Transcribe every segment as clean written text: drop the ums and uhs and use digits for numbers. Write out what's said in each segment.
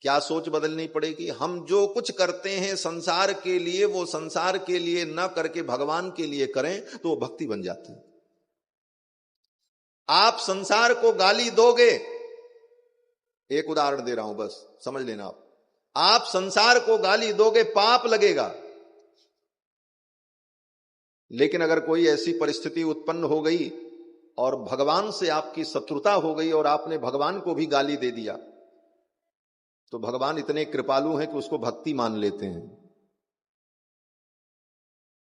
क्या सोच बदलनी पड़ेगी? हम जो कुछ करते हैं संसार के लिए, वो संसार के लिए न करके भगवान के लिए करें तो वो भक्ति बन जाती है। आप संसार को गाली दोगे, एक उदाहरण दे रहा हूं बस समझ लेना, आप संसार को गाली दोगे पाप लगेगा। लेकिन अगर कोई ऐसी परिस्थिति उत्पन्न हो गई और भगवान से आपकी शत्रुता हो गई और आपने भगवान को भी गाली दे दिया, तो भगवान इतने कृपालु हैं कि उसको भक्ति मान लेते हैं।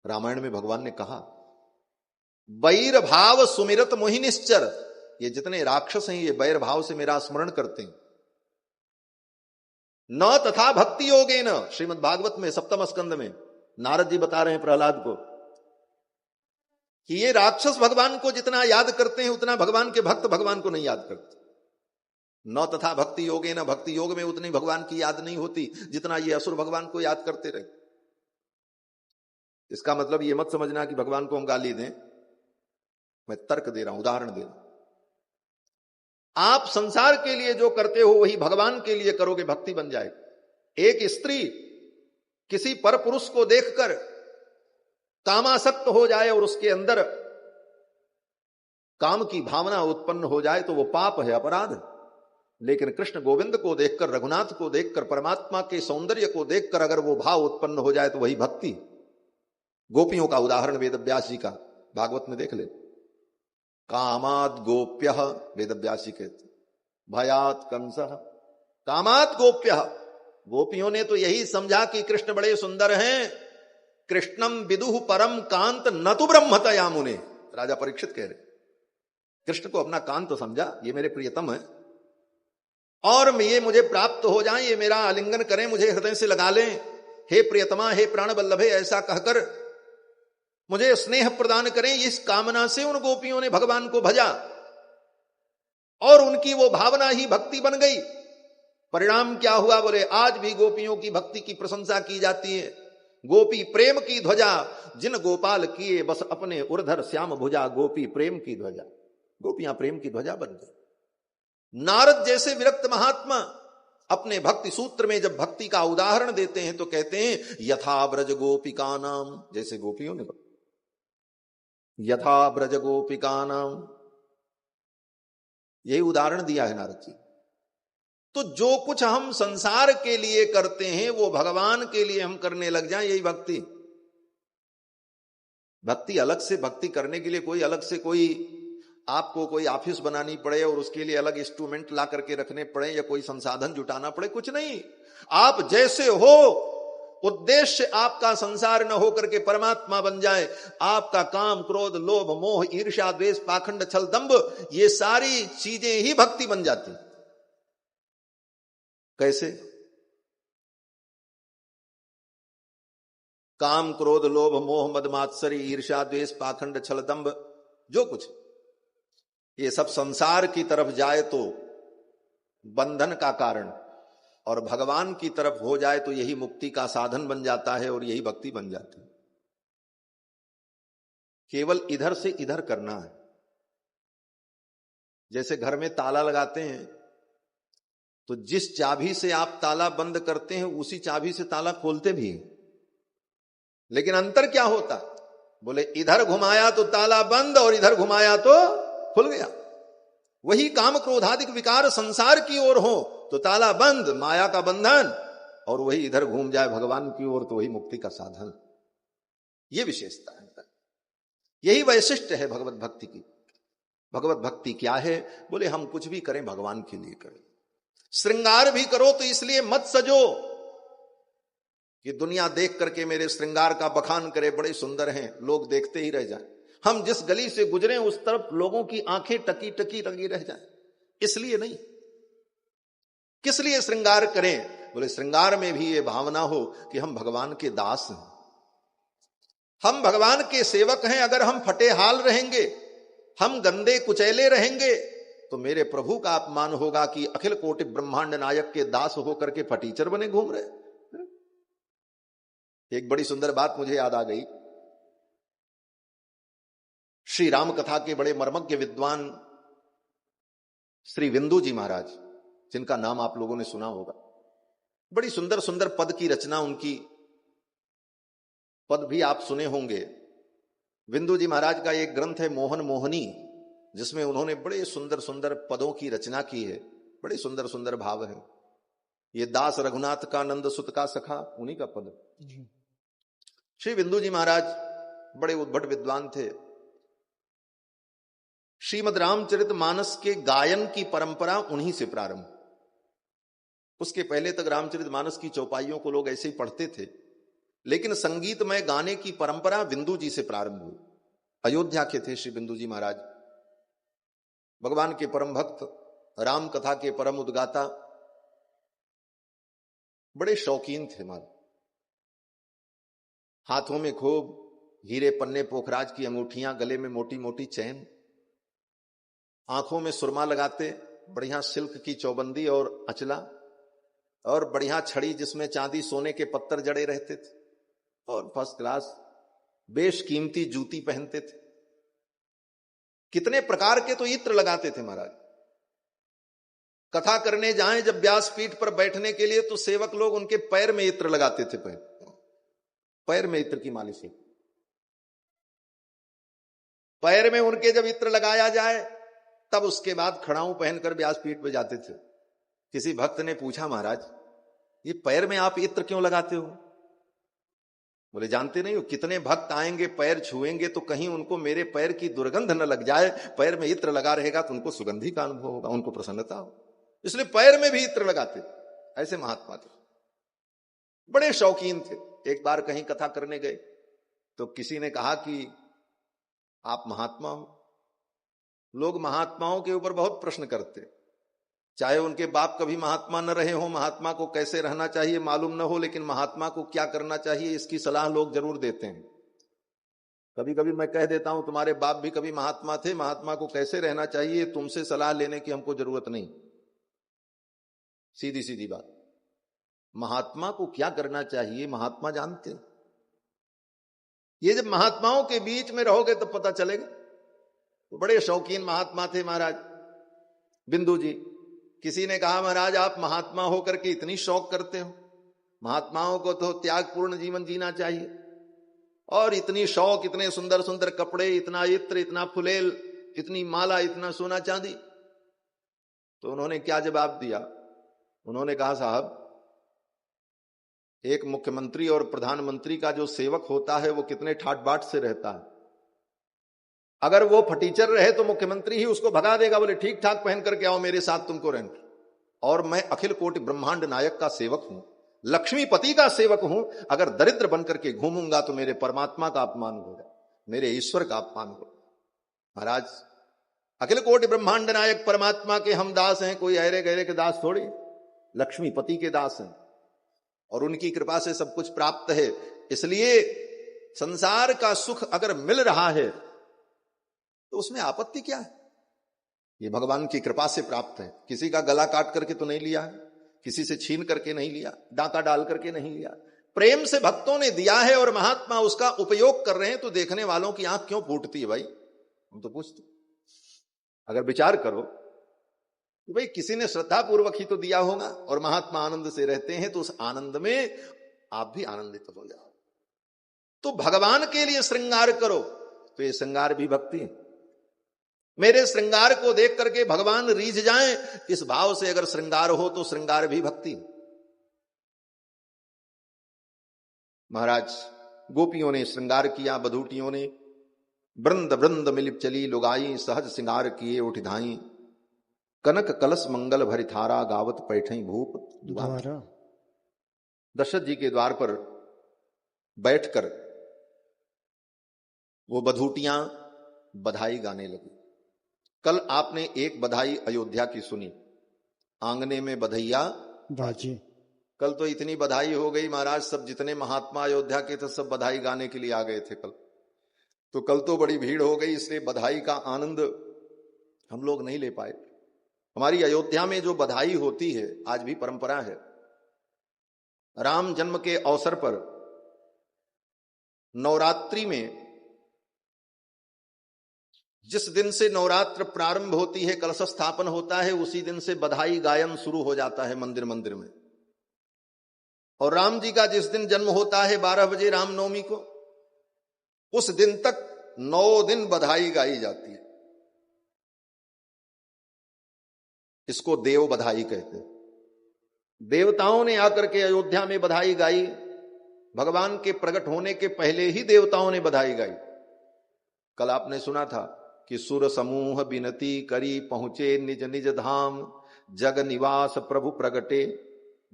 रामायण में भगवान ने कहा, बैर भाव सुमिरत मोहिनिश्चर, ये जितने राक्षस हैं ये बैर भाव से मेरा स्मरण करते हैं। न तथा भक्ति योगे न, श्रीमद् भागवत में 7वें स्कंद में नारद जी बता रहे हैं प्रहलाद को कि ये राक्षस भगवान को जितना याद करते हैं उतना भगवान के भक्त भगवान को नहीं याद करते। न तथा भक्ति योगे न, भक्ति योग में उतनी भगवान की याद नहीं होती जितना ये असुर भगवान को याद करते रहे। इसका मतलब ये मत समझना कि भगवान को हम गाली दें, मैं तर्क दे रहा हूं, उदाहरण दे रहा हूं। आप संसार के लिए जो करते हो वही भगवान के लिए करोगे, भक्ति बन जाएगी। एक स्त्री किसी पर पुरुष को देखकर कामासक्त हो जाए और उसके अंदर काम की भावना उत्पन्न हो जाए तो वो पाप है, अपराध है। लेकिन कृष्ण गोविंद को देखकर, रघुनाथ को देखकर, परमात्मा के सौंदर्य को देखकर अगर वो भाव उत्पन्न हो जाए तो वही भक्ति। गोपियों का उदाहरण वेद व्यास जी का भागवत में देख ले। कामात गोप्य, वेद व्यास जी कहते, भयात कंस, कामात गोप्य, गोपियों ने तो यही समझा कि कृष्ण बड़े सुंदर हैं। कृष्णम विदुः परम कांत न तो ब्रह्मतया मुने, राजा परीक्षित कह रहे, कृष्ण को अपना कांत समझा, ये मेरे प्रियतम है और ये मुझे प्राप्त हो जाएं, ये मेरा आलिंगन करें, मुझे हृदय से लगा लें, हे प्रियतमा, हे प्राण वल्लभे, ऐसा कहकर मुझे स्नेह प्रदान करें। इस कामना से उन गोपियों ने भगवान को भजा और उनकी वो भावना ही भक्ति बन गई। परिणाम क्या हुआ? बोले आज भी गोपियों की भक्ति की प्रशंसा की जाती है। गोपी प्रेम की ध्वजा जिन गोपाल किए, बस अपने उर्धर श्याम भुजा, गोपी प्रेम की ध्वजा, गोपियां प्रेम की ध्वजा बन गई। नारद जैसे विरक्त महात्मा अपने भक्ति सूत्र में जब भक्ति का उदाहरण देते हैं तो कहते हैं यथा ब्रज गोपिका नाम, जैसे गोपियों ने, यथा ब्रज गोपिका नाम, यही उदाहरण दिया है नारद जी। तो जो कुछ हम संसार के लिए करते हैं वो भगवान के लिए हम करने लग जाएं, यही भक्ति। भक्ति अलग से, भक्ति करने के लिए कोई अलग से कोई आपको कोई ऑफिस बनानी पड़े और उसके लिए अलग इंस्ट्रूमेंट ला करके रखने पड़े या कोई संसाधन जुटाना पड़े, कुछ नहीं। आप जैसे हो, उद्देश्य आपका संसार न होकर के परमात्मा बन जाए, आपका काम क्रोध लोभ मोह ईर्ष्या द्वेष पाखंड छल दंभ ये सारी चीजें ही भक्ति बन जाती। कैसे? काम क्रोध लोभ मोह मद मात्सरी ईर्ष्या द्वेष पाखंड छल दंभ जो कुछ ये सब संसार की तरफ जाए तो बंधन का कारण, और भगवान की तरफ हो जाए तो यही मुक्ति का साधन बन जाता है और यही भक्ति बन जाती है। केवल इधर से इधर करना है। जैसे घर में ताला लगाते हैं तो जिस चाबी से आप ताला बंद करते हैं उसी चाबी से ताला खोलते भी हैं, लेकिन अंतर क्या होता? बोले इधर घुमाया तो ताला बंद और इधर घुमाया तो खुल गया। वही काम क्रोधादिक विकार संसार की ओर हो तो ताला बंद, माया का बंधन, और वही इधर घूम जाए भगवान की ओर तो वही मुक्ति का साधन। ये विशेषता है, यही वैशिष्ट है भगवत भक्ति की। भगवत भक्ति क्या है? बोले हम कुछ भी करें भगवान के लिए करें। श्रृंगार भी करो तो इसलिए मत सजो कि दुनिया देख करके मेरे श्रृंगार का बखान करे, बड़े सुंदर हैं, लोग देखते ही रह जाएं। हम जिस गली से गुजरे उस तरफ लोगों की आंखें टकी टकी लगी रह जाएं, इसलिए नहीं। किस लिए श्रृंगार करें? बोले श्रृंगार में भी ये भावना हो कि हम भगवान के दास हैं, हम भगवान के सेवक हैं। अगर हम फटे हाल रहेंगे, हम गंदे कुचैले रहेंगे तो मेरे प्रभु का अपमान होगा कि अखिल कोटि ब्रह्मांड नायक के दास होकर के फटीचर बने घूम रहे। एक बड़ी सुंदर बात मुझे याद आ गई। श्री राम कथा के बड़े मर्मज्ञ विद्वान श्री विंदु जी महाराज, जिनका नाम आप लोगों ने सुना होगा, बड़ी सुंदर सुंदर पद की रचना उनकी, पद भी आप सुने होंगे। बिंदु जी महाराज का एक ग्रंथ है मोहन मोहनी, जिसमें उन्होंने बड़े सुंदर सुंदर पदों की रचना की है, बड़े सुंदर सुंदर भाव है। ये दास रघुनाथ का नंद सुत का सखा, उन्हीं का पद। श्री बिंदु जी महाराज बड़े उद्भट विद्वान थे। श्रीमद् रामचरित मानस के गायन की परंपरा उन्हीं से प्रारंभ। उसके पहले तक रामचरित मानस की चौपाइयों को लोग ऐसे ही पढ़ते थे, लेकिन संगीतमय गाने की परंपरा बिंदु जी से प्रारंभ हुई। अयोध्या के थे श्री बिंदु जी महाराज, भगवान के परम भक्त, राम कथा के परम उद्गाता, बड़े शौकीन थे। मार हाथों में खूब हीरे पन्ने पोखराज की अंगूठियां, गले में मोटी मोटी चैन, आंखों में सुरमा लगाते, बढ़िया सिल्क की चौबंदी और अचला, और बढ़िया छड़ी जिसमें चांदी सोने के पत्थर जड़े रहते थे, और फर्स्ट क्लास बेशकीमती जूती पहनते थे। कितने प्रकार के तो इत्र लगाते थे महाराज। कथा करने जाएं जब व्यासपीठ पर बैठने के लिए, तो सेवक लोग उनके पैर में इत्र लगाते थे। पैर में इत्र की मालिश, पैर में उनके जब इत्र लगाया जाए तब उसके बाद खड़ाऊं पहनकर व्यासपीठ पर जाते थे। किसी भक्त ने पूछा, महाराज ये पैर में आप इत्र क्यों लगाते हो? बोले जानते नहीं हो, कितने भक्त आएंगे पैर छुएंगे तो कहीं उनको मेरे पैर की दुर्गंध न लग जाए। पैर में इत्र लगा रहेगा तो उनको सुगंधी का अनुभव होगा, उनको प्रसन्नता हो, इसलिए पैर में भी इत्र लगाते। ऐसे महात्मा थे, बड़े शौकीन थे। एक बार कहीं कथा करने गए तो किसी ने कहा कि आप महात्मा हो। लोग महात्माओं के ऊपर बहुत प्रश्न करते, चाहे उनके बाप कभी महात्मा न रहे हो, महात्मा को कैसे रहना चाहिए मालूम न हो, लेकिन महात्मा को क्या करना चाहिए इसकी सलाह लोग जरूर देते हैं। कभी कभी मैं कह देता हूं तुम्हारे बाप भी कभी महात्मा थे, महात्मा को कैसे रहना चाहिए तुमसे सलाह लेने की हमको जरूरत नहीं। सीधी सीधी बात, महात्मा को क्या करना चाहिए महात्मा जानते। ये जब महात्माओं के बीच में रहोगे तब पता चलेगा। तो बड़े शौकीन महात्मा थे महाराज बिंदु जी। किसी ने कहा, महाराज आप महात्मा होकर के इतनी शौक करते हो, महात्माओं को तो त्यागपूर्ण जीवन जीना चाहिए, और इतनी शौक, इतने सुंदर सुंदर कपड़े, इतना इत्र, इतना फुलेल, इतनी माला, इतना सोना चांदी। तो उन्होंने क्या जवाब दिया? उन्होंने कहा, साहब एक मुख्यमंत्री और प्रधानमंत्री का जो सेवक होता है वो कितने ठाट बाट से रहता है। अगर वो फटीचर रहे तो मुख्यमंत्री ही उसको भगा देगा, बोले ठीक ठाक पहन करके आओ मेरे साथ तुमको रहने। और मैं अखिल कोटि ब्रह्मांड नायक का सेवक हूं, लक्ष्मीपति का सेवक हूं, अगर दरिद्र बन करके घूमूंगा तो मेरे परमात्मा का अपमान होगा, मेरे ईश्वर का अपमान होगा। महाराज अखिल कोटि ब्रह्मांड नायक परमात्मा के हम दास हैं, कोई ऐरे गहरे के दास थोड़ी, लक्ष्मीपति के दास हैं, और उनकी कृपा से सब कुछ प्राप्त है। इसलिए संसार का सुख अगर मिल रहा है तो उसमें आपत्ति क्या है? ये भगवान की कृपा से प्राप्त है। किसी का गला काट करके तो नहीं लिया है, किसी से छीन करके नहीं लिया, डाका डाल करके नहीं लिया, प्रेम से भक्तों ने दिया है और महात्मा उसका उपयोग कर रहे हैं। तो देखने वालों की आंख क्यों फूटती है भाई? हम तो पूछते, अगर विचार करो तो भाई किसी ने श्रद्धा पूर्वक ही तो दिया होगा, और महात्मा आनंद से रहते हैं तो उस आनंद में आप भी आनंदित हो जाओ। तो भगवान के लिए श्रृंगार करो तो ये श्रृंगार भी भक्ति है। मेरे श्रृंगार को देख करके भगवान रीझ जाएं, इस भाव से अगर श्रृंगार हो तो श्रृंगार भी भक्ति। महाराज गोपियों ने श्रृंगार किया, बधूटियों ने वृंद वृंद मिलिप चली लुगाई, सहज श्रृंगार किए उठ धाई, कनक कलश मंगल भरिथारा, गावत पैठई भूप द्वारा। दशरथ जी के द्वार पर बैठकर वो बधूटियां बधाई गाने लगी। कल आपने एक बधाई अयोध्या की सुनी, आंगने में बधैया बाजी। कल तो इतनी बधाई हो गई महाराज, सब जितने महात्मा अयोध्या के थे सब बधाई गाने के लिए आ गए थे कल। तो कल तो बड़ी भीड़ हो गई, इसलिए बधाई का आनंद हम लोग नहीं ले पाए। हमारी अयोध्या में जो बधाई होती है आज भी परंपरा है। राम जन्म के अवसर पर नवरात्रि में जिस दिन से नवरात्र प्रारंभ होती है, कलश स्थापन होता है, उसी दिन से बधाई गायन शुरू हो जाता है मंदिर मंदिर में। और राम जी का जिस दिन जन्म होता है 12 बजे रामनवमी को, उस दिन तक 9 दिन बधाई गाई जाती है। इसको देव बधाई कहते हैं। देवताओं ने आकर के अयोध्या में बधाई गाई। भगवान के प्रकट होने के पहले ही देवताओं ने बधाई गाई। कल आपने सुना था कि सुर समूह विनती करी पहुंचे निज निज धाम, जग निवास प्रभु प्रगटे।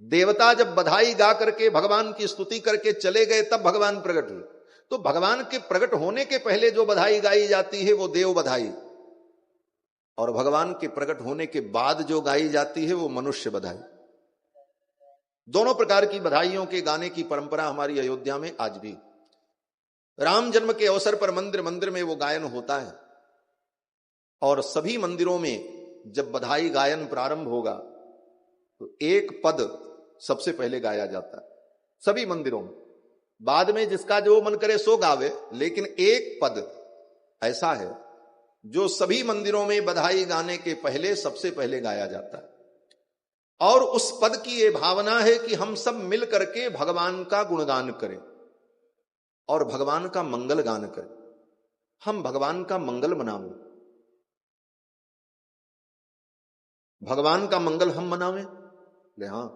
देवता जब बधाई गा करके भगवान की स्तुति करके चले गए तब भगवान प्रकट हुए। तो भगवान के प्रकट होने के पहले जो बधाई गाई जाती है वो देव बधाई, और भगवान के प्रकट होने के बाद जो गाई जाती है वो मनुष्य बधाई। दोनों प्रकार की बधाइयों के गाने की परंपरा हमारी अयोध्या में आज भी। राम जन्म के अवसर पर मंदिर मंदिर में वो गायन होता है, और सभी मंदिरों में जब बधाई गायन प्रारंभ होगा तो एक पद सबसे पहले गाया जाता है सभी मंदिरों में। बाद में जिसका जो मन करे सो गावे, लेकिन एक पद ऐसा है जो सभी मंदिरों में बधाई गाने के पहले सबसे पहले गाया जाता है। और उस पद की ये भावना है कि हम सब मिल करके भगवान का गुणगान करें और भगवान का मंगल गान करें। हम भगवान का मंगल मनावें, भगवान का मंगल हम मनावें। ले हाँ,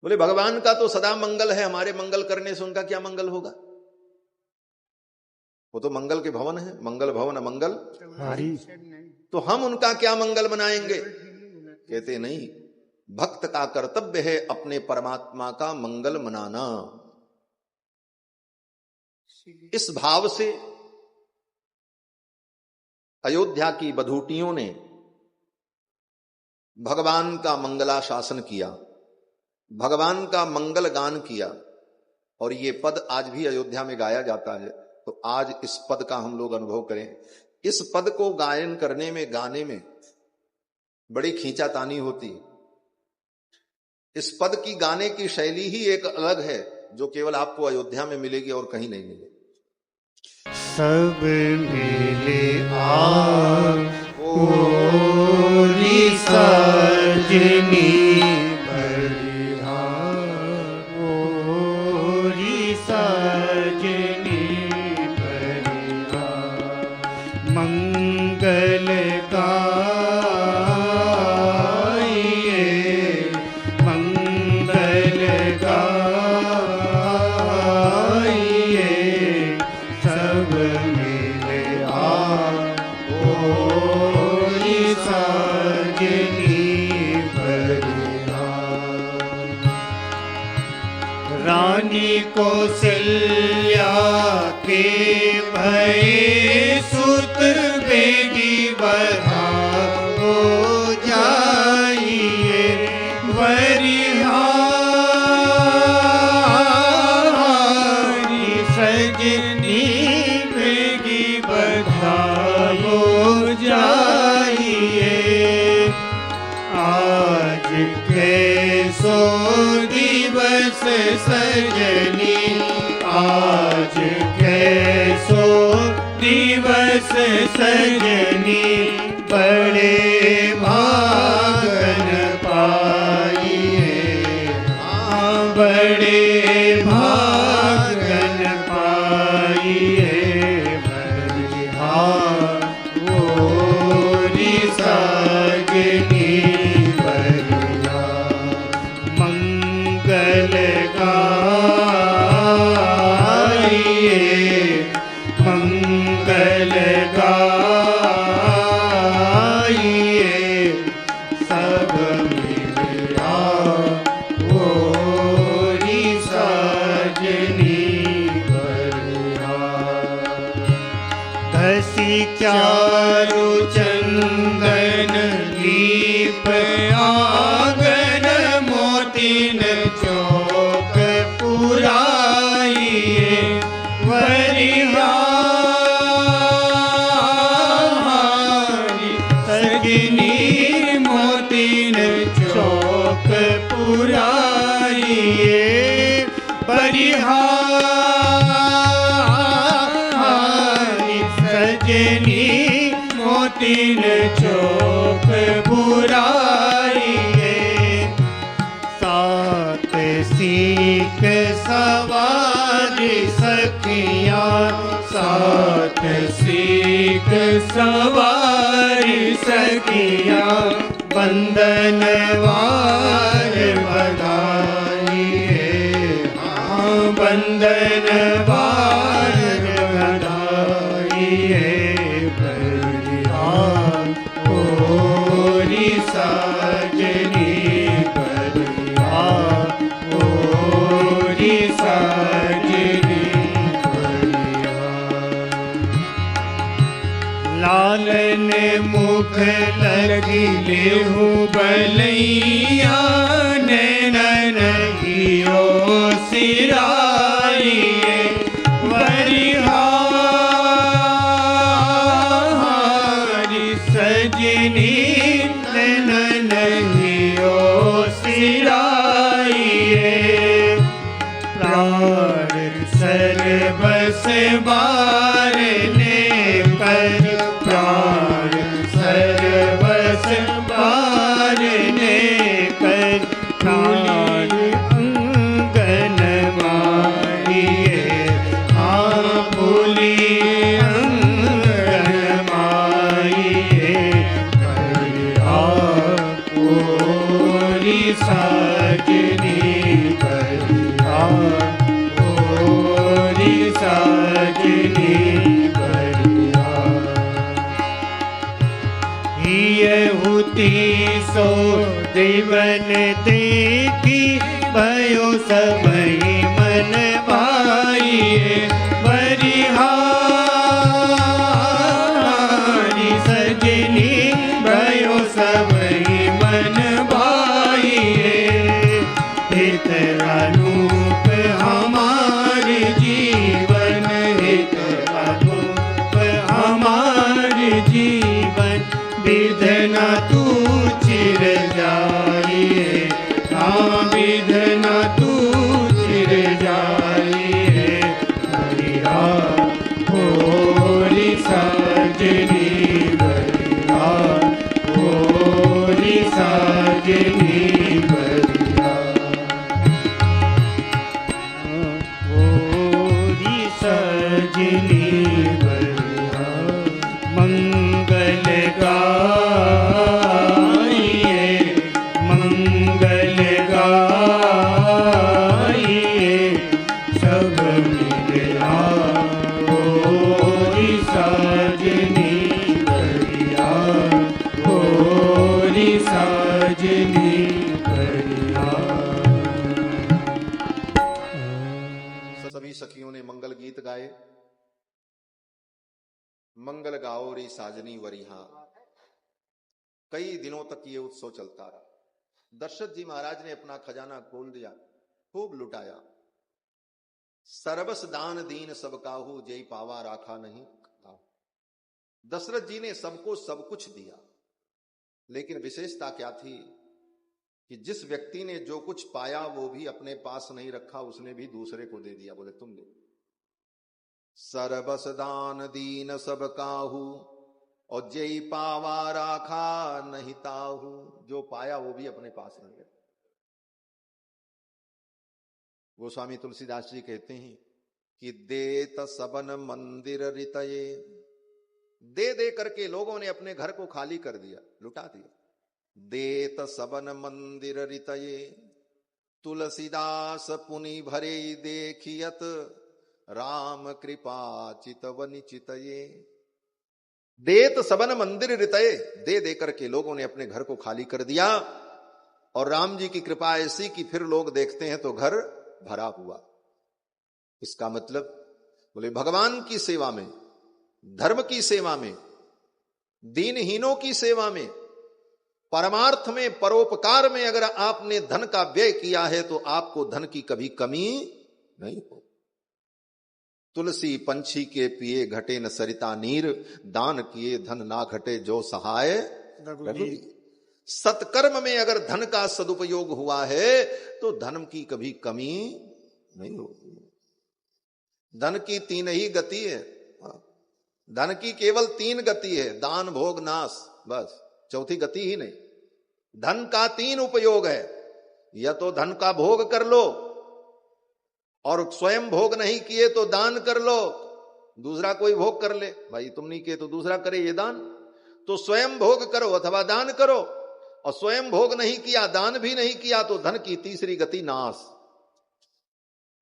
बोले भगवान का तो सदा मंगल है, हमारे मंगल करने से उनका क्या मंगल होगा? वो तो मंगल के भवन है, मंगल भवन मंगल हारी। तो हम उनका क्या मंगल मनाएंगे? कहते नहीं, भक्त का कर्तव्य है अपने परमात्मा का मंगल मनाना। इस भाव से अयोध्या की बधूटियों ने भगवान का मंगलाशासन किया, भगवान का मंगल गान किया, और ये पद आज भी अयोध्या में गाया जाता है। तो आज इस पद का हम लोग अनुभव करें। इस पद को गायन करने में, गाने में बड़ी खींचातानी होती। इस पद की गाने की शैली ही एक अलग है, जो केवल आपको अयोध्या में मिलेगी और कहीं नहीं मिलेगी। सब मिले ओरी सजनी बढ़िया, ओरी सजनी बढ़िया, मंगल गाइए, मंगल गाइए, सब मिले ओरी सजनी बढ़िया। रानी कौशल्या के भये सुत बेगी बधाओ जाइए, वरिहारी सजनी बेगी बधाओ जाइए। आज कैसो दिवस सजनी, आज कैसो दिवस सजनी, बड़े भागन पाइए, बड़े भागन पाइए, बढ़िया ओरी सजनी बढ़िया, मंगल गाइए, मंगल गाइए, सब मिलिया ओरी सजनी बढ़िया। धसी चारु चंदन दीप आंगन, मोतिन चौक पुराइए, वरिहारी सजनी मोतिन चौक पुराइए, बरिहारी सजनी मोतिन चौक पुराइए। सात सीख सवार सखियाँ, सात सीख सवार सखियाँ, बंधनवार बधाइए, हाँ बंधनवार बधाइए, बढ़िया ओरी साजनी, बढ़िया ओरी साजनी, बढ़िया। लालन मुख लगी लेहू बलैया, नैनन हियो सिराइए, बरिहारी सजनी, नैनन हियो सिराइए, प्राण सर्वस बारने पर, प्राण सर्वस बारने पर, प्राण अंगन मारिए, हाँ बोली अंगन मारिए, बढ़िया ओरी साजनी, बढ़िया ओरी साजनी, बढ़िया। ये हुती सो देवन देखी, भयो सबई मन भाइये, बरिहारी सजनी, भयो सबई मन भाइये, हित अनूप हमारे जीवन, हित अनूप हमारे जीवन, विधना तू चिर जाइए, हाँ विधना तू चिर जाइए, बढ़िया ओरी साजनी, बढ़िया ओरी साजनी, बढ़िया ओरी साजनी, बढ़िया। मंगल गाइए, मंगल गाइए, सब मिला ओरी साजनी, बढ़िया ओरी साजनी, बढ़िया। सभी सखियों ने मंगल गीत गाए। मंगल गाओ रे साजनी वरिहा। कई दिनों तक ये उत्सव चलता रहा। दशरथ जी महाराज ने अपना खजाना खोल दिया, खूब लुटाया। सर्वस दान दीन सब काहू, जय पावा राखा नहीं काहू। दशरथ जी ने सबको सब कुछ दिया, लेकिन विशेषता क्या थी कि जिस व्यक्ति ने जो कुछ पाया वो भी अपने पास नहीं रखा, उसने भी दूसरे को दे दिया। बोले तुम ले। सर्वस दान दीन सब काहू, और जय पावा राखा नहीं ताहू। जो पाया वो भी अपने पास नहीं रखा। गोस्वामी तुलसीदास जी कहते हैं कि देत सबन मंदिर रितये, दे दे करके लोगों ने अपने घर को खाली कर दिया, लुटा दिया। देत सबन मंदिर रितये, तुलसीदास पुनि भरे देखियत, राम कृपा चितवनि चितये। देत सबन मंदिर रितये, दे दे करके लोगों ने अपने घर को खाली कर दिया। और राम जी की कृपा ऐसी कि फिर लोग देखते हैं तो घर भरा हुआ। इसका मतलब बोले भगवान की सेवा में, धर्म की सेवा में, दीनहीनों की सेवा में, परमार्थ में, परोपकार में अगर आपने धन का व्यय किया है तो आपको धन की कभी कमी नहीं हो। तुलसी पंछी के पिए घटे न सरिता नीर, दान किए धन ना घटे जो सहाय रघुवीर। सत्कर्म में अगर धन का सदुपयोग हुआ है तो धन की कभी कमी नहीं होती। धन की तीन ही गति है। धन की केवल तीन गति है, दान भोग नाश, बस। चौथी गति ही नहीं। धन का तीन उपयोग है। या तो धन का भोग कर लो, और स्वयं भोग नहीं किए तो दान कर लो, दूसरा कोई भोग कर ले। भाई तुम नहीं किए तो दूसरा करे, ये दान। तो स्वयं भोग करो अथवा दान करो, और स्वयं भोग नहीं किया, दान भी नहीं किया, तो धन की तीसरी गति नाश।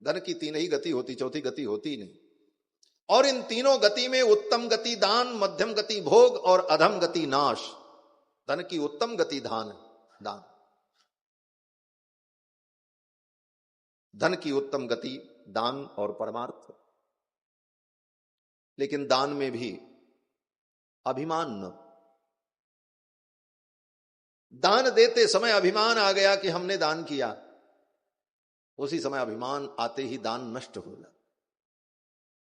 धन की तीन ही गति होती, चौथी गति होती नहीं। और इन तीनों गति में उत्तम गति दान, मध्यम गति भोग और अधम गति नाश। धन की उत्तम गति दान। धन की उत्तम गति दान और परमार्थ। लेकिन दान में भी अभिमान न। दान देते समय अभिमान आ गया कि हमने दान किया, उसी समय अभिमान आते ही दान नष्ट हो जाता।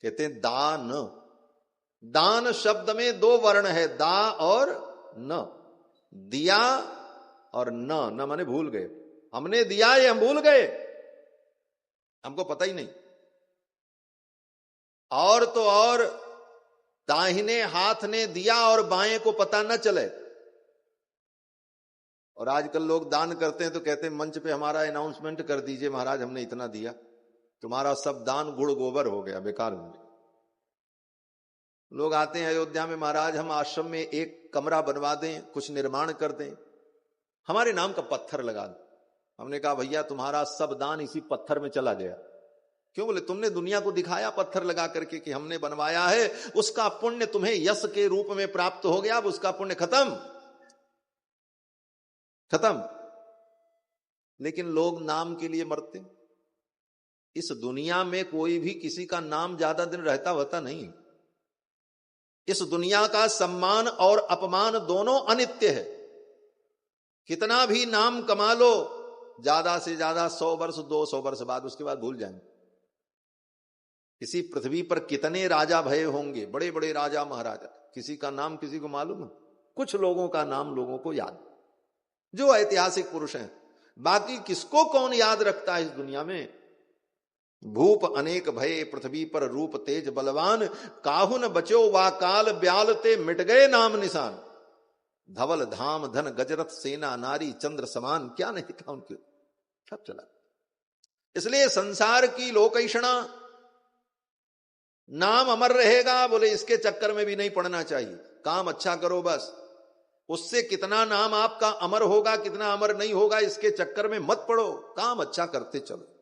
कहते हैं दान। दान शब्द में दो वर्ण है, दा और न। दिया और न माने भूल गए। हमने दिया ये हम भूल गए, हमको पता ही नहीं। और तो और दाहिने हाथ ने दिया और बाएं को पता न चले। और आजकल लोग दान करते हैं तो कहते हैं मंच पे हमारा अनाउंसमेंट कर दीजिए महाराज हमने इतना दिया, तुम्हारा सब दान गुड़ गोबर हो गया, बेकार हो गया। लोग आते हैं अयोध्या में, महाराज हम आश्रम में एक कमरा बनवा दें, कुछ निर्माण कर दें, हमारे नाम का पत्थर लगा दें। हमने कहा भैया तुम्हारा सब दान इसी पत्थर में चला गया। क्यों? बोले तुमने दुनिया को दिखाया पत्थर लगा करके कि हमने बनवाया है, उसका पुण्य तुम्हें यश के रूप में प्राप्त हो गया, अब उसका पुण्य खत्म। लेकिन लोग नाम के लिए मरते। इस दुनिया में कोई भी किसी का नाम ज्यादा दिन रहता होता नहीं। इस दुनिया का सम्मान और अपमान दोनों अनित्य है। कितना भी नाम कमा लो, ज्यादा से ज्यादा 100 वर्ष 200 वर्ष बाद, उसके बाद भूल जाएंगे। इसी पृथ्वी पर कितने राजा भये होंगे, बड़े बड़े राजा महाराजा, किसी का नाम किसी को मालूम है? कुछ लोगों का नाम लोगों को याद, जो ऐतिहासिक पुरुष हैं। बाकी किसको कौन याद रखता है इस दुनिया में? भूप अनेक भये पृथ्वी पर रूप तेज बलवान, काहुन बचो वा काल ब्यालते मिट गए नाम निशान। धवल धाम धन गजरथ सेना नारी चंद्र समान, क्या नहीं था उनके, सब चला। इसलिए संसार की लोकैषणा, नाम अमर रहेगा, बोले इसके चक्कर में भी नहीं पड़ना चाहिए। काम अच्छा करो बस, उससे कितना नाम आपका अमर होगा कितना अमर नहीं होगा इसके चक्कर में मत पड़ो, काम अच्छा करते चलो।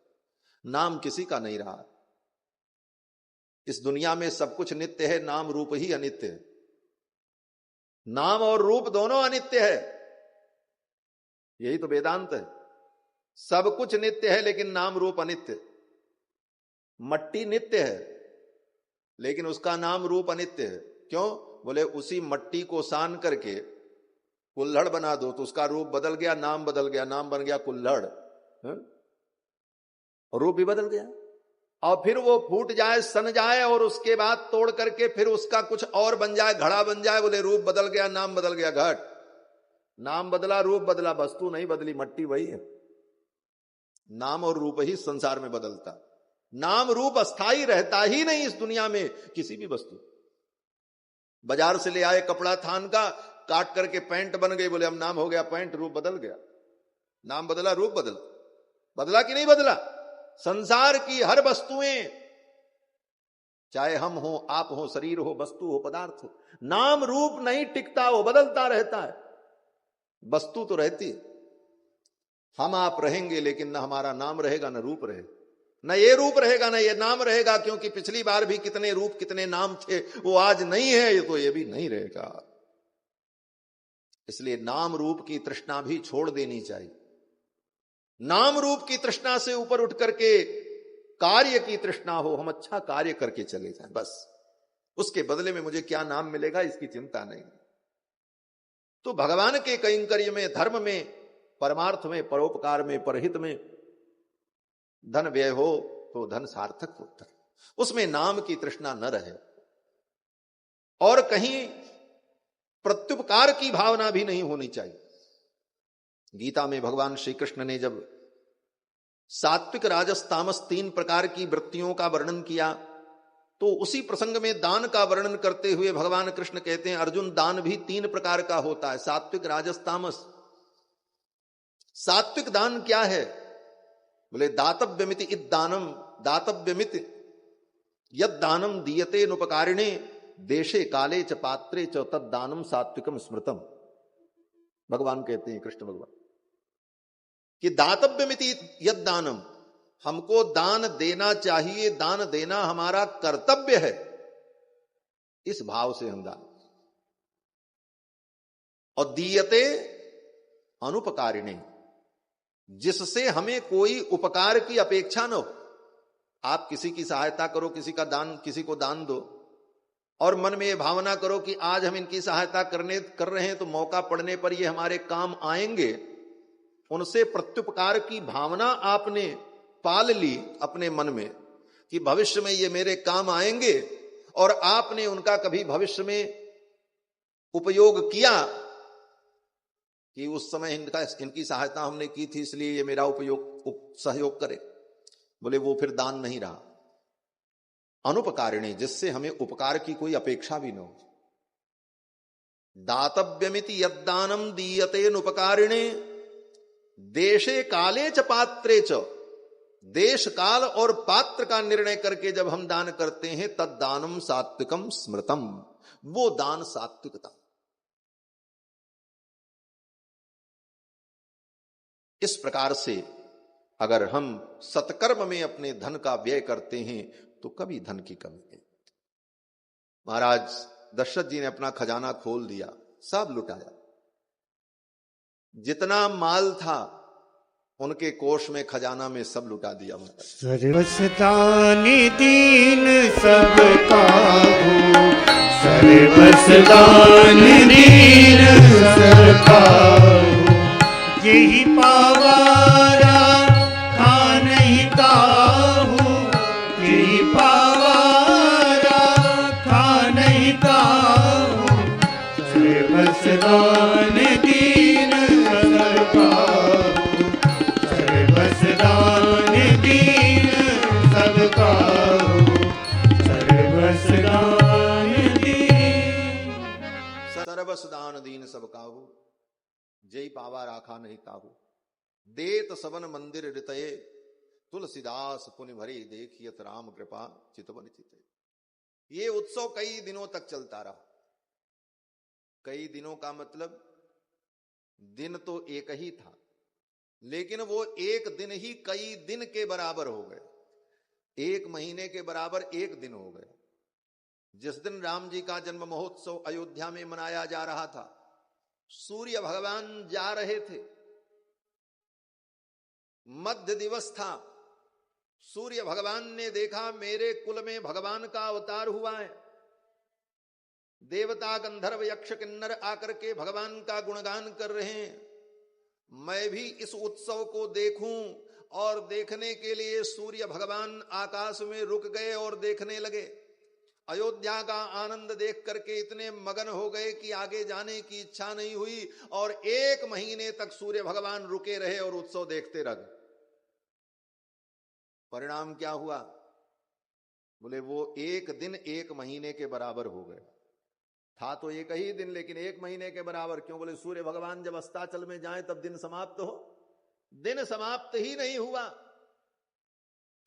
नाम किसी का नहीं रहा। इस दुनिया में सब कुछ नित्य है, नाम रूप ही अनित्य है। नाम और रूप दोनों अनित्य है, यही तो वेदांत है। सब कुछ नित्य है लेकिन नाम रूप अनित्य। मट्टी नित्य है लेकिन उसका नाम रूप अनित्य है। क्यों? बोले उसी मट्टी को सान करके कुल्हड़ बना दो तो उसका रूप बदल गया, नाम बदल गया, नाम बन गया कुल्हड़, और रूप भी बदल गया। और फिर वो फूट जाए, सन जाए, और उसके बाद तोड़ करके फिर उसका कुछ और बन जाए, घड़ा बन जाए, बोले रूप बदल गया, नाम बदल गया। घट, नाम बदला रूप बदला, वस्तु नहीं बदली, मट्टी वही है। नाम और रूप ही संसार में बदलता, नाम रूप अस्थाई रहता ही नहीं इस दुनिया में किसी भी वस्तु। बाजार से ले आए कपड़ा थान का, काट करके पैंट बन गई, बोले अब नाम हो गया पैंट, रूप बदल गया। नाम बदला रूप बदला कि नहीं बदला? संसार की हर वस्तुएं, चाहे हम हो, आप हो, शरीर हो, वस्तु हो, पदार्थ हो, नाम रूप नहीं टिकता, वो बदलता रहता है। वस्तु तो रहती है, हम आप रहेंगे लेकिन न हमारा नाम रहेगा न रूप रहेगा, न ये रूप रहेगा न ये नाम रहेगा। क्योंकि पिछली बार भी कितने रूप कितने नाम थे, वो आज नहीं है, ये तो ये भी नहीं रहेगा। इसलिए नाम रूप की तृष्णा भी छोड़ देनी चाहिए। नाम रूप की तृष्णा से ऊपर उठ करके कार्य की तृष्णा हो, हम अच्छा कार्य करके चले जाएं, बस उसके बदले में मुझे क्या नाम मिलेगा इसकी चिंता नहीं। तो भगवान के कैंकर्य में, धर्म में, परमार्थ में, परोपकार में, परहित में धन व्यय हो तो धन सार्थक होता है, उसमें नाम की तृष्णा न रहे। और कहीं प्रत्युपकार की भावना भी नहीं होनी चाहिए। गीता में भगवान श्री कृष्ण ने जब सात्विक राजस तामस 3 प्रकार की वृत्तियों का वर्णन किया, तो उसी प्रसंग में दान का वर्णन करते हुए भगवान कृष्ण कहते हैं, अर्जुन दान भी 3 प्रकार का होता है, सात्विक राजस तामस। सात्विक दान क्या है? बोले दातव्यमिति इद्दानम, दातव्यमिति यद दानम दीयते नुपकारिणे देशे काले च पात्रे च तद्दानम सात्विकम स्मृतम। भगवान कहते हैं, कृष्ण भगवान, कि दातव्यमिति यद दानम, हमको दान देना चाहिए, दान देना हमारा कर्तव्य है, इस भाव से हम दान। और दीयते अनुपकारिणे, जिससे हमें कोई उपकार की अपेक्षा न हो। आप किसी की सहायता करो, किसी का दान, किसी को दान दो, और मन में ये भावना करो कि आज हम इनकी सहायता कर रहे हैं तो मौका पड़ने पर ये हमारे काम आएंगे। उनसे प्रत्युपकार की भावना आपने पाल ली अपने मन में कि भविष्य में ये मेरे काम आएंगे, और आपने उनका कभी भविष्य में उपयोग किया कि उस समय इनकी सहायता हमने की थी इसलिए ये मेरा सहयोग करे। बोले वो फिर दान नहीं रहा। अनुपकारिणी, जिससे हमें उपकार की कोई अपेक्षा भी न हो। दातव्यमिति यद्दानम दीयते नुपकारिणे देशे काले च पात्रे च, देश काल और पात्र का निर्णय करके जब हम दान करते हैं तद दानम सात्विकम स्मृतम, वो दान सात्विकता। इस प्रकार से अगर हम सत्कर्म में अपने धन का व्यय करते हैं तो कभी धन की कमी नहीं। महाराज दशरथ जी ने अपना खजाना खोल दिया, सब लुटाया, जितना माल था उनके कोष में, खजाना में सब लुटा दिया। सर्वसदानि दीन सबका हो, सर्वसदानि दीन सबका हो, यही पावारा खानहि काहू, यही पावारा खानहि काहू, सर्वसदानि दीन सबका हो, सर्वसदानि दीन सबका हो, सर्वसदानि दीन। सर्वसदान दीन सबका हो, जय पावा राखा नहीं ताहू, देत सवन मंदिर ऋतये, तुलसीदास पुनि भरी देखियत राम कृपा चितवन चिते। ये उत्सव कई दिनों तक चलता रहा। कई दिनों का मतलब दिन तो एक ही था, लेकिन वो एक दिन ही कई दिन के बराबर हो गए। एक महीने के बराबर एक दिन हो गए। जिस दिन राम जी का जन्म महोत्सव अयोध्या में मनाया जा रहा था, सूर्य भगवान जा रहे थे, मध्य दिवस था। सूर्य भगवान ने देखा मेरे कुल में भगवान का अवतार हुआ है। देवता गंधर्व यक्ष किन्नर आकर के भगवान का गुणगान कर रहे हैं। मैं भी इस उत्सव को देखूं, और देखने के लिए सूर्य भगवान आकाश में रुक गए और देखने लगे। अयोध्या का आनंद देख करके इतने मगन हो गए कि आगे जाने की इच्छा नहीं हुई, और एक महीने तक सूर्य भगवान रुके रहे और उत्सव देखते रह गए। परिणाम क्या हुआ? बोले वो एक दिन एक महीने के बराबर हो गए। था तो एक ही दिन, लेकिन एक महीने के बराबर क्यों? बोले सूर्य भगवान जब अस्ताचल में जाए तब दिन समाप्त हो। दिन समाप्त ही नहीं हुआ,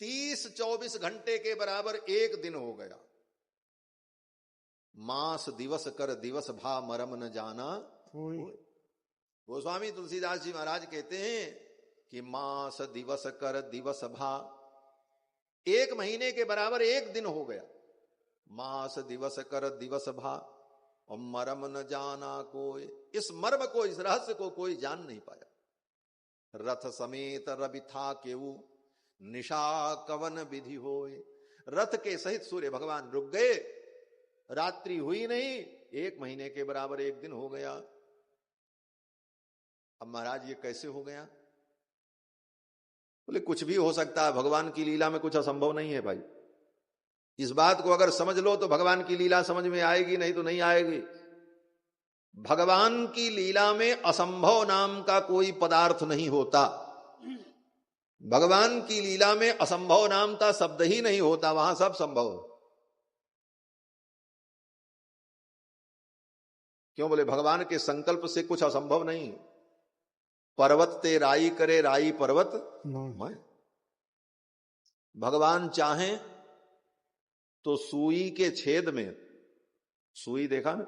30-24 घंटे के बराबर एक दिन हो गया। मास दिवस कर दिवस भा मरम न जाना। गोस्वामी तुलसीदास जी महाराज कहते हैं कि मास दिवस कर दिवस भा, एक महीने के बराबर एक दिन हो गया। मास दिवस कर दिवस भा और मरम न जाना कोई। इस मर्म को, इस रहस्य को कोई जान नहीं पाया। रथ समेत रवि था केऊ निशा कवन विधि होए। रथ के सहित सूर्य भगवान रुक गए, रात्रि हुई नहीं, एक महीने के बराबर एक दिन हो गया। अब महाराज ये कैसे हो गया? बोले कुछ भी हो सकता है, भगवान की लीला में कुछ असंभव नहीं है भाई। इस बात को अगर समझ लो तो भगवान की लीला समझ में आएगी, नहीं तो नहीं आएगी। भगवान की लीला में असंभव नाम का कोई पदार्थ नहीं होता। भगवान की लीला में असंभव नाम का शब्द ही नहीं होता, वहां सब संभव है। क्यों? बोले भगवान के संकल्प से कुछ असंभव नहीं। पर्वत ते राई करे राई पर्वत मैं। भगवान चाहें तो सुई के छेद में, सुई देखा ना,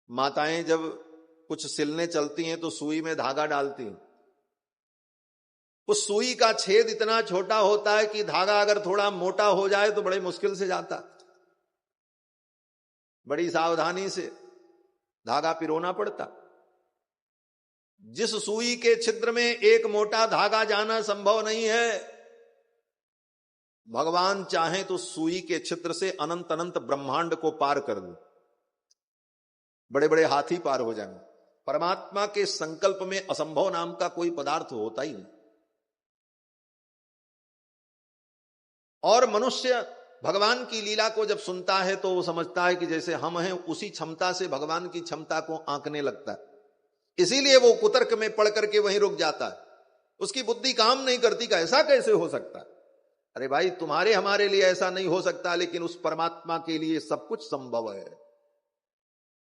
माताएं जब कुछ सिलने चलती हैं तो सुई में धागा डालती हैं। उस सुई का छेद इतना छोटा होता है कि धागा अगर थोड़ा मोटा हो जाए तो बड़े मुश्किल से जाता, बड़ी सावधानी से धागा पिरोना पड़ता। जिस सुई के छिद्र में एक मोटा धागा जाना संभव नहीं है, भगवान चाहे तो सुई के छिद्र से अनंत अनंत ब्रह्मांड को पार कर दे, बड़े बड़े हाथी पार हो जाएंगे। परमात्मा के संकल्प में असंभव नाम का कोई पदार्थ होता ही नहीं। और मनुष्य भगवान की लीला को जब सुनता है तो वो समझता है कि जैसे हम हैं, उसी क्षमता से भगवान की क्षमता को आंकने लगता है। इसीलिए वो कुतर्क में पढ़ करके वहीं रुक जाता है, उसकी बुद्धि काम नहीं करती कि ऐसा कैसे हो सकता है। अरे भाई, तुम्हारे हमारे लिए ऐसा नहीं हो सकता, लेकिन उस परमात्मा के लिए सब कुछ संभव है,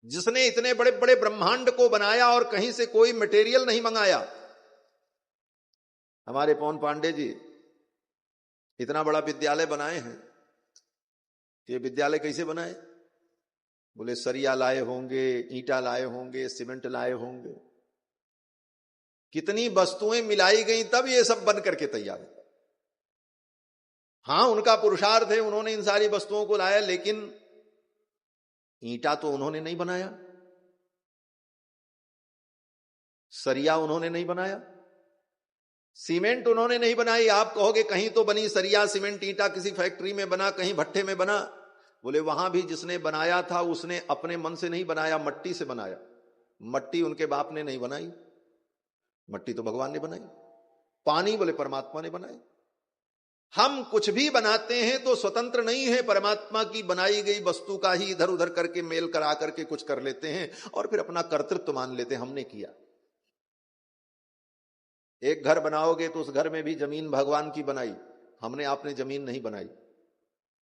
जिसने इतने बड़े बड़े ब्रह्मांड को बनाया और कहीं से कोई मटेरियल नहीं मंगाया। हमारे पवन पांडे जी इतना बड़ा विद्यालय बनाए हैं। ये विद्यालय कैसे बनाए? बोले सरिया लाए होंगे, ईंटा लाए होंगे, सीमेंट लाए होंगे, कितनी वस्तुएं मिलाई गई तब ये सब बन करके तैयार है। हां, उनका पुरुषार्थ है, उन्होंने इन सारी वस्तुओं को लाया, लेकिन ईंटा तो उन्होंने नहीं बनाया, सरिया उन्होंने नहीं बनाया, सीमेंट उन्होंने नहीं बनाई। आप कहोगे कहीं तो बनी सरिया सीमेंट ईंटा, किसी फैक्ट्री में बना, कहीं भट्ठे में बना। बोले वहां भी जिसने बनाया था उसने अपने मन से नहीं बनाया, मट्टी से बनाया। मट्टी उनके बाप ने नहीं बनाई, मट्टी तो भगवान ने बनाई। पानी बोले परमात्मा ने बनाई। हम कुछ भी बनाते हैं तो स्वतंत्र नहीं है, परमात्मा की बनाई गई वस्तु का ही इधर उधर करके मेल करा करके कुछ कर लेते हैं और फिर अपना कर्तृत्व मान लेते हैं, हमने किया। एक घर बनाओगे तो उस घर में भी जमीन भगवान की बनाई, हमने आपने जमीन नहीं बनाई।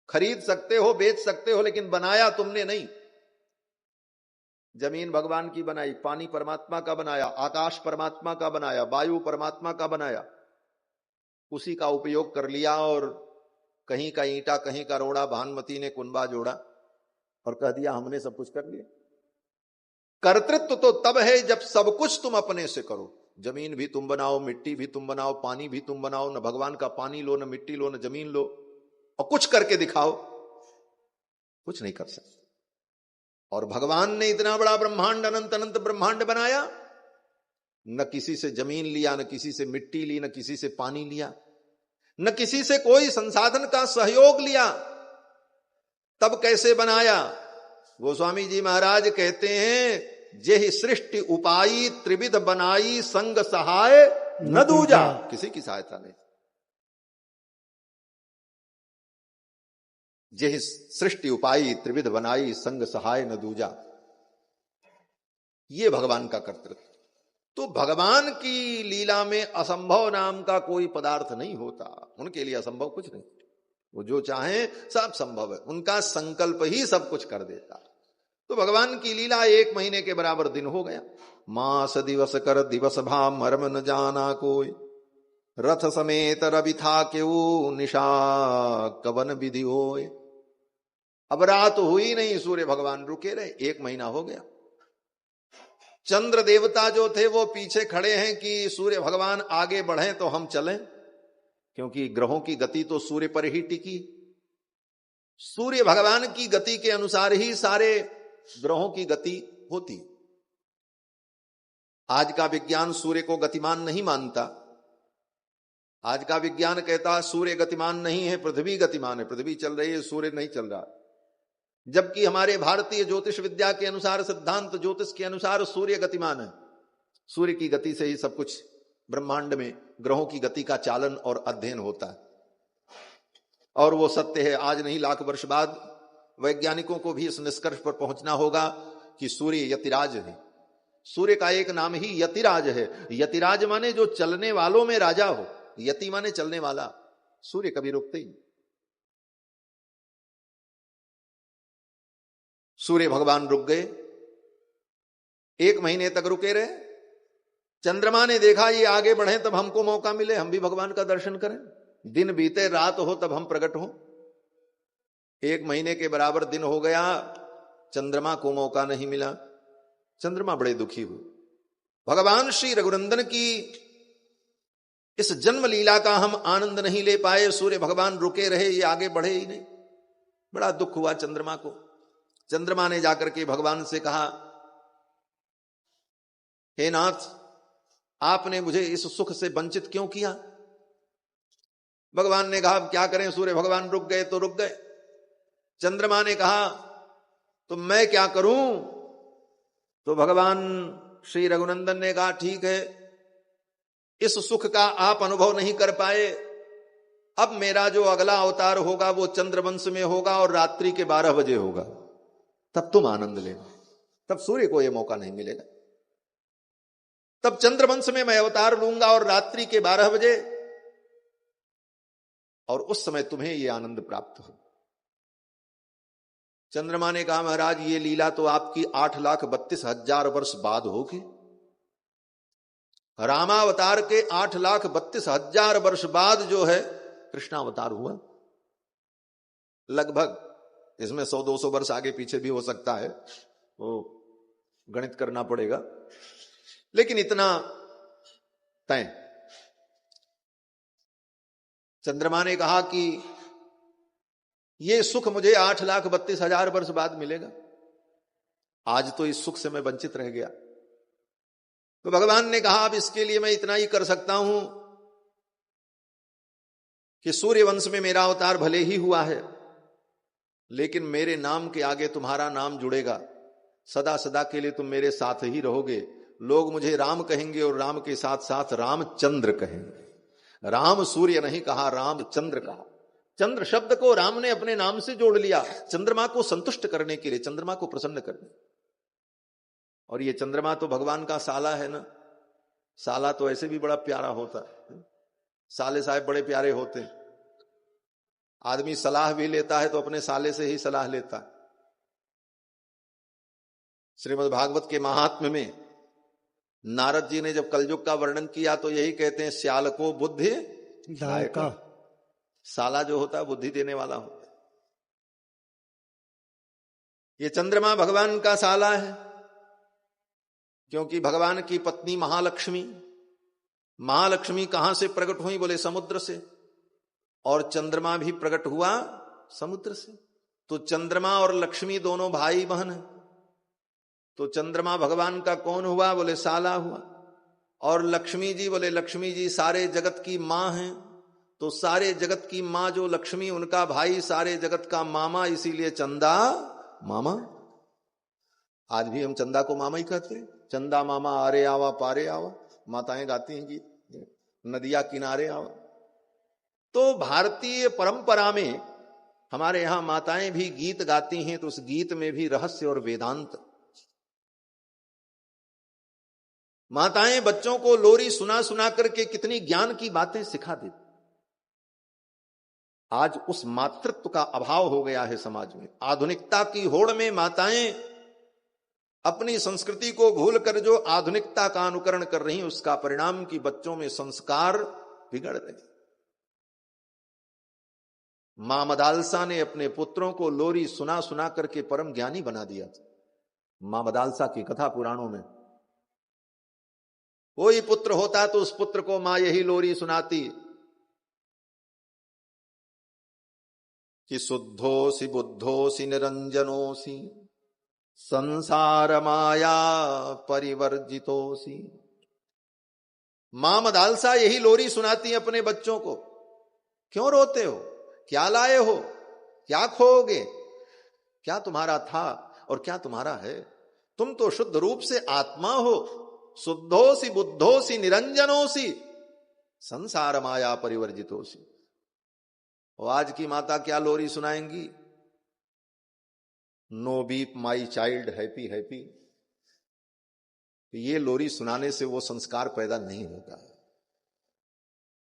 खरीद सकते हो, बेच सकते हो, लेकिन बनाया तुमने नहीं। जमीन भगवान की बनाई, पानी परमात्मा का बनाया, आकाश परमात्मा का बनाया, वायु परमात्मा का बनाया, उसी का उपयोग कर लिया। और कहीं का ईंटा, कहीं का रोड़ा भानुमती ने कुंबा जोड़ा और कह दिया हमने सब कुछ कर लिया। कर्तृत्व तो तब है जब सब कुछ तुम अपने से करो। जमीन भी तुम बनाओ, मिट्टी भी तुम बनाओ, पानी भी तुम बनाओ। न भगवान का पानी लो, न मिट्टी लो, न जमीन लो, और कुछ करके दिखाओ, कुछ नहीं कर सकते। और भगवान ने इतना बड़ा ब्रह्मांड, अनंत अनंत ब्रह्मांड बनाया, न किसी से जमीन लिया, न किसी से मिट्टी ली, न किसी से पानी लिया, न किसी से कोई संसाधन का सहयोग लिया। तब कैसे बनाया? गोस्वामी जी महाराज कहते हैं, जेहि सृष्टि उपाई त्रिविध बनाई, संग सहाय न दूजा। किसी की सहायता नहीं। जेहि सृष्टि उपाई त्रिविध बनाई, संग सहाय न दूजा। ये भगवान का कर्तृत्व। तो भगवान की लीला में असंभव नाम का कोई पदार्थ नहीं होता। उनके लिए असंभव कुछ नहीं, वो जो चाहे सब संभव है। उनका संकल्प ही सब कुछ कर देता। तो भगवान की लीला 1 महीने के बराबर दिन हो गया। मास दिवस कर दिवस भा मर्म न जाना कोई, रथ समेत रवि था केऊ निशा कवन विधि होए। अब रात हुई नहीं, सूर्य भगवान रुके रहे। 1 महीना हो गया। चंद्र देवता जो थे वो पीछे खड़े हैं कि सूर्य भगवान आगे बढ़े तो हम चलें, क्योंकि ग्रहों की गति तो सूर्य पर ही टिकी। सूर्य भगवान की गति के अनुसार ही सारे ग्रहों की गति होती। आज का विज्ञान सूर्य को गतिमान नहीं मानता। आज का विज्ञान कहता सूर्य गतिमान नहीं है, पृथ्वी गतिमान है। पृथ्वी चल रही है, सूर्य नहीं चल रहा। जबकि हमारे भारतीय ज्योतिष विद्या के अनुसार, सिद्धांत ज्योतिष के अनुसार सूर्य गतिमान है। सूर्य की गति से ही सब कुछ ब्रह्मांड में ग्रहों की गति का चालन और अध्ययन होता है। और वो सत्य है। आज नहीं, लाख वर्ष बाद वैज्ञानिकों को भी इस निष्कर्ष पर पहुंचना होगा कि सूर्य यतिराज है। सूर्य का एक नाम ही यतिराज है। यतिराज माने जो चलने वालों में राजा हो, यति माने चलने वाला। सूर्य कभी रुकते ही। सूर्य भगवान रुक गए, 1 महीने तक रुके रहे। चंद्रमा ने देखा ये आगे बढ़े तब हमको मौका मिले, हम भी भगवान का दर्शन करें। दिन बीते रात हो तब हम प्रकट हो। 1 महीने के बराबर दिन हो गया, चंद्रमा को मौका नहीं मिला। चंद्रमा बड़े दुखी हुए। भगवान श्री रघुनंदन की इस जन्म लीला का हम आनंद नहीं ले पाए। सूर्य भगवान रुके रहे, ये आगे बढ़े ही नहीं। बड़ा दुख हुआ चंद्रमा को। चंद्रमा ने जाकर के भगवान से कहा, हे नाथ, आपने मुझे इस सुख से वंचित क्यों किया? भगवान ने कहा, क्या करें, सूर्य भगवान रुक गए तो रुक गए। चंद्रमा ने कहा, तो मैं क्या करूं? तो भगवान श्री रघुनंदन ने कहा, ठीक है, इस सुख का आप अनुभव नहीं कर पाए। अब मेरा जो अगला अवतार होगा वो चंद्रवंश में होगा और रात्रि के 12 बजे होगा, तब तुम आनंद लेना। तब सूर्य को यह मौका नहीं मिलेगा। तब चंद्रवंश में मैं अवतार लूंगा और रात्रि के 12 बजे, और उस समय तुम्हें यह आनंद प्राप्त हो। चंद्रमा ने कहा, महाराज ये लीला तो आपकी 8,32,000 वर्ष बाद होगी। रामावतार के 8,32,000 वर्ष बाद जो है कृष्णावतार हुआ। लगभग इसमें 100-200 वर्ष आगे पीछे भी हो सकता है, वो गणित करना पड़ेगा, लेकिन इतना तय। चंद्रमा ने कहा कि ये सुख मुझे 8,32,000 वर्ष बाद मिलेगा। आज तो इस सुख से मैं वंचित रह गया। तो भगवान ने कहा, अब इसके लिए मैं इतना ही कर सकता हूं कि सूर्य वंश में मेरा अवतार भले ही हुआ है, लेकिन मेरे नाम के आगे तुम्हारा नाम जुड़ेगा। सदा सदा के लिए तुम मेरे साथ ही रहोगे। लोग मुझे राम कहेंगे और राम के साथ साथ रामचंद्र कहेंगे। राम सूर्य नहीं कहा, रामचंद्र कहा। चंद्र शब्द को राम ने अपने नाम से जोड़ लिया, चंद्रमा को संतुष्ट करने के लिए, चंद्रमा को प्रसन्न करने। और ये चंद्रमा तो भगवान का साला है ना। साला तो ऐसे भी बड़ा प्यारा होता है। साले साहब बड़े प्यारे होते हैं। आदमी सलाह भी लेता है तो अपने साले से ही सलाह लेता है। श्रीमद् भागवत के महात्म्य में नारद जी ने जब कलयुग का वर्णन किया तो यही कहते हैं, श्याल को बुद्धि दायका। साला जो होता है बुद्धि देने वाला होता है। ये चंद्रमा भगवान का साला है, क्योंकि भगवान की पत्नी महालक्ष्मी कहां से प्रकट हुई? बोले समुद्र से। और चंद्रमा भी प्रकट हुआ समुद्र से। तो चंद्रमा और लक्ष्मी दोनों भाई बहन हैं। तो चंद्रमा भगवान का कौन हुआ? बोले साला हुआ। और लक्ष्मी जी, बोले लक्ष्मी जी सारे जगत की मां हैं। तो सारे जगत की मां जो लक्ष्मी, उनका भाई सारे जगत का मामा, इसीलिए चंदा मामा। आज भी हम चंदा को मामा ही कहते हैं। चंदा मामा आरे आवा पारे आवा, माताएं गाती हैं गीत, नदिया किनारे आवा। तो भारतीय परंपरा में हमारे यहां माताएं भी गीत गाती हैं, तो उस गीत में भी रहस्य और वेदांत। माताएं बच्चों को लोरी सुना सुना करके कितनी ज्ञान की बातें सिखा देती। आज उस मातृत्व का अभाव हो गया है समाज में। आधुनिकता की होड़ में माताएं अपनी संस्कृति को भूलकर जो आधुनिकता का अनुकरण कर रही हैं, उसका परिणाम कि बच्चों में संस्कार बिगड़ रहे। मां मदालसा ने अपने पुत्रों को लोरी सुना सुना करके परम ज्ञानी बना दिया था। मां मदालसा की कथा पुराणों में, कोई पुत्र होता तो उस पुत्र को मां यही लोरी सुनाती कि शुद्धोसी बुद्धोसी निरंजनोसी संसार माया परिवर्जितोसी। मां मदालसा यही लोरी सुनाती है अपने बच्चों को। क्यों रोते हो? क्या लाए हो? क्या खोओगे? क्या तुम्हारा था और क्या तुम्हारा है? तुम तो शुद्ध रूप से आत्मा हो। शुद्धोसी बुद्धोसी निरंजनोसी संसार माया परिवर्जितोसी। और आज की माता क्या लोरी सुनाएंगी? No weep my child happy happy. ये लोरी सुनाने से वो संस्कार पैदा नहीं होता है।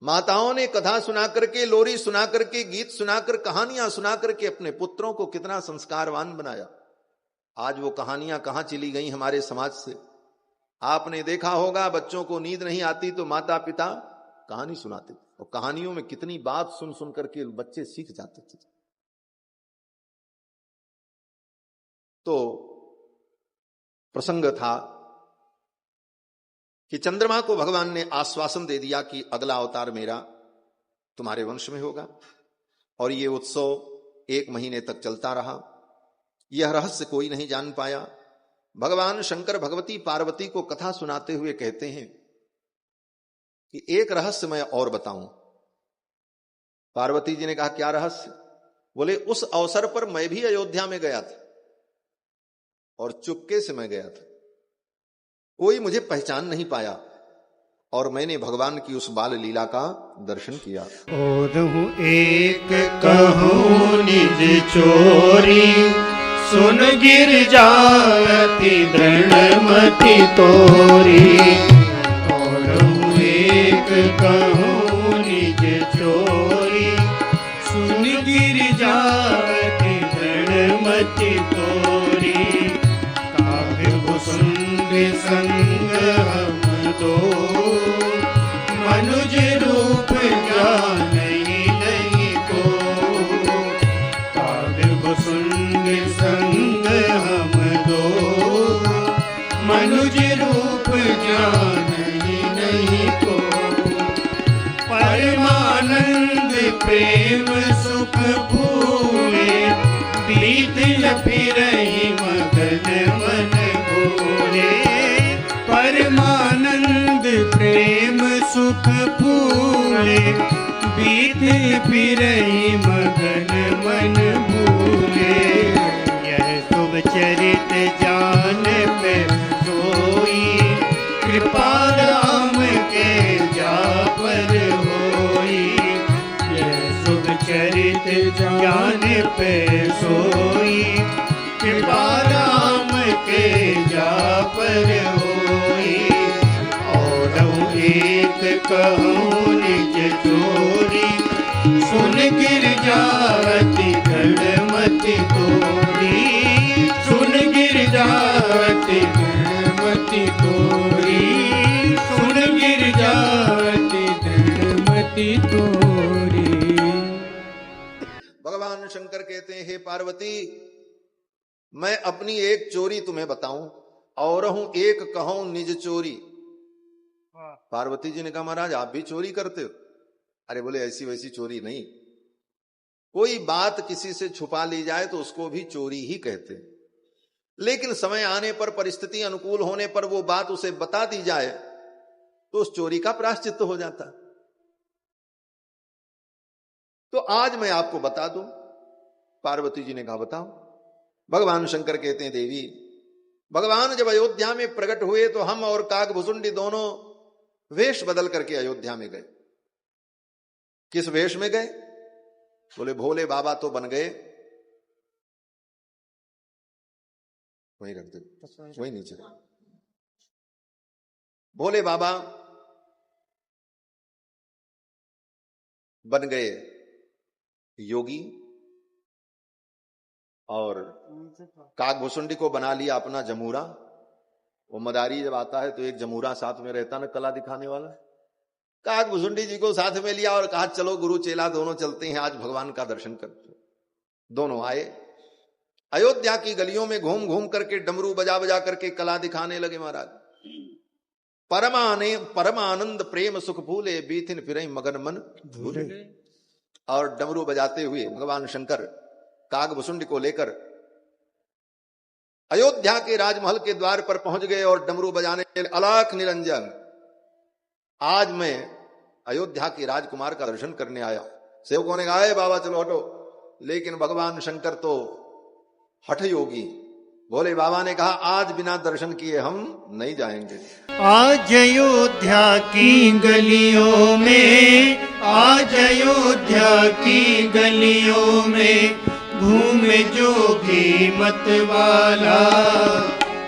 माताओं ने कथा सुना करके, लोरी सुना करके, गीत सुनाकर, कहानियां सुना करके अपने पुत्रों को कितना संस्कारवान बनाया। आज वो कहानियां कहां चली गई हमारे समाज से? आपने देखा होगा बच्चों को नींद नहीं आती तो माता पिता कहानी सुनाते थे, और कहानियों में कितनी बात सुन सुन करके बच्चे सीख जाते थे। तो प्रसंग था कि चंद्रमा को भगवान ने आश्वासन दे दिया कि अगला अवतार मेरा तुम्हारे वंश में होगा, और ये उत्सव 1 महीने तक चलता रहा। यह रहस्य कोई नहीं जान पाया। भगवान शंकर भगवती पार्वती को कथा सुनाते हुए कहते हैं कि एक रहस्य मैं और बताऊं। पार्वती जी ने कहा क्या रहस्य? बोले उस अवसर पर मैं भी अयोध्या में गया था, और चुपके से मैं गया था, कोई मुझे पहचान नहीं पाया, और मैंने भगवान की उस बाल लीला का दर्शन किया। और एक कहूँ निज चोरी, सुन गिर जाती दृढ़मति तोरी। और एक कहूँ निज चोरी, सुन गिर जाती दृढ़मति तोरी। काव्य भुसुंड संग हम दो, मनुज रूप जानहि नहीं को। काव्य भुसुंड संग हम दो, मनुज रूप जानहि नहीं को। परमानंद प्रेम सुख भूले, बीत फिरहि मगन मन भूले। परमानंद प्रेम सुख भूले, बीत फिरहि मगन मन भूले। यह शुभ चरित जान पे सोई, कृपा राम के जा पर होई। यह शुभ चरित जान पे सोई, कृपा राम के जा पर होई। और एक कहूँ निज चोरी, सुन गिर जाती दृढ़मति तोरी। सुन गिर जाती दृढ़मति तोरी, सुन गिर जाती दृढ़मति तोरी। भगवान शंकर कहते हैं हे पार्वती, मैं अपनी एक चोरी तुम्हें बताऊं, और हूं एक कहूं निज चोरी। पार्वती जी ने कहा महाराज आप भी चोरी करते हो? अरे बोले ऐसी वैसी चोरी नहीं, कोई बात किसी से छुपा ली जाए तो उसको भी चोरी ही कहते हैं, लेकिन समय आने पर, परिस्थिति अनुकूल होने पर वो बात उसे बता दी जाए तो उस चोरी का प्रायश्चित्त हो जाता। तो आज मैं आपको बता दूं। पार्वती जी ने कहा बताओ। भगवान शंकर कहते हैं देवी, भगवान जब अयोध्या में प्रकट हुए तो हम और काकभुसुंडी दोनों वेश बदल करके अयोध्या में गए। किस वेश में गए? बोले भोले बाबा तो बन गए, वहीं रख दे, वहीं नीचे। भोले बाबा बन गए योगी, और काकभुसुंडी को बना लिया अपना जमूरा। वो मदारी जब आता है तो एक जमूरा साथ में रहता ना, कला दिखाने वाला। काकभुसुंडी जी को साथ में लिया और कहा चलो गुरु चेला दोनों चलते हैं, आज भगवान का दर्शन करते। दोनों आए, अयोध्या की गलियों में घूम घूम करके डमरू बजा बजा करके कला दिखाने लगे महाराज। परमानंद प्रेम सुख भूले, बीथिन फिरहि मगन मन भूले। और डमरू बजाते हुए भगवान शंकर काकभुसुंडी को लेकर अयोध्या के राजमहल के द्वार पर पहुंच गए और डमरू बजाने, अलख निरंजन आज मैं अयोध्या के राजकुमार का दर्शन करने आया। सेवकों ने कहा बाबा चलो हटो, लेकिन भगवान शंकर तो हठ योगी। भोले बाबा ने कहा आज बिना दर्शन किए हम नहीं जाएंगे। आज अयोध्या की गलियों में, आज अयोध्या की गलियों में घूमे जोगी मत वाला।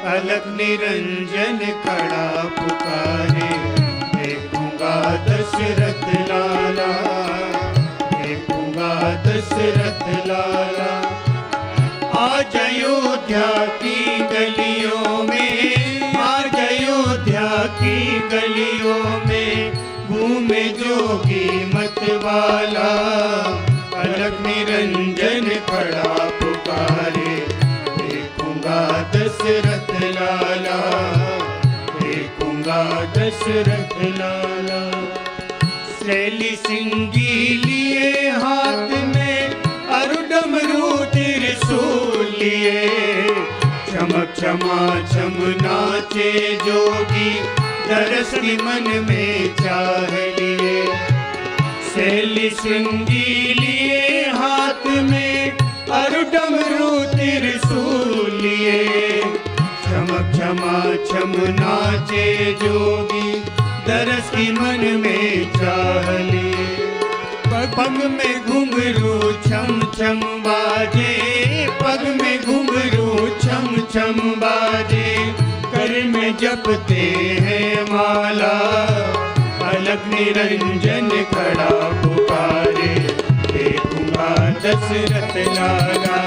अलख निरंजन खड़ा पुकारे, देखूंगा दशरथ लाला, देखूंगा दशरथ लाला। आज अयोध्या की गलियों में, आज अयोध्या जोगी मत वाला, अलग निरंजन खड़ा पुकारे, देखूंगा दशरथ लाला, देखूंगा दशरथ लाला। शैली सिंगी लिए हाथ में, अरु डमरू त्रिशूल लिए, चमक क्षमा छम नाचे जोगी, दरस की मन में चाह लिए। शैली सिंगी लिए हाथ में, अरु डमरू त्रिशूल लिए, चमक क्षमा छम नाचे जोगी, दरस की मन में चाह लिए। पग में घुंघरू छम छम बाजे, पग में घुंघरू छम छम बाजे, कर में जपते हैं माला, अलग निरंजन खड़ा पुकारे, देखूंगा दशरथ लाला।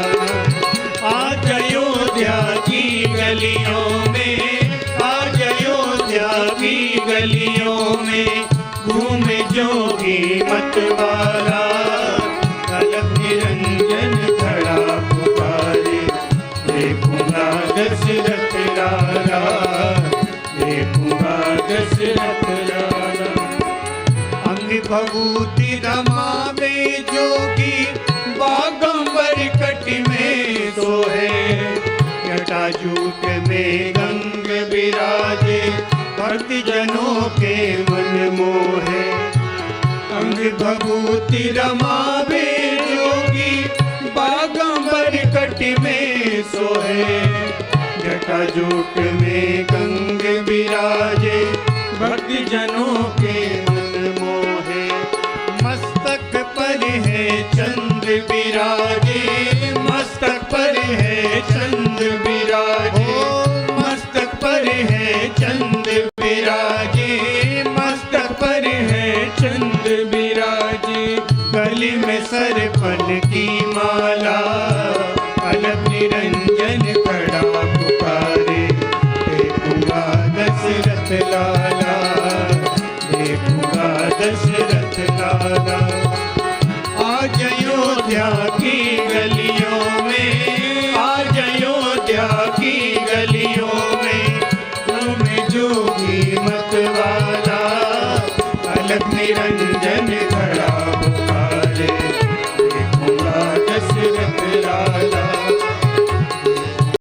आज अयोध्या की गलियों में, आज अयोध्या की गलियों में, घूमे जोगी मत वाला, अलग निरंजन खड़ा पुकारे, देखूंगा दशरथ लाला, देखूंगा दशरथ लाला। अंग भभूति रमावे जोगी, बागंबर कट में सोहे, जटाजूट में गंग विराजे, भक्ति जनों के मन मोहे। अंग भभूति रमावे जोगी, बागंबर कट में सोहे, जटाजूट में गंग विराजे, भक्ति जनों के मन मोहे। मस्तक पर है चंद्र विराजे, मस्तक पर है चंद्र विराजे, मस्तक पर है चंद्र विराजे, मस्तक पर है चंद्र विराजे। गले में सरपन की माला, अलग निरंजन खड़ा पुकारे, देखूंगा दशरथ लाला, देखूंगा दशरथ लाला। आज अयोध्या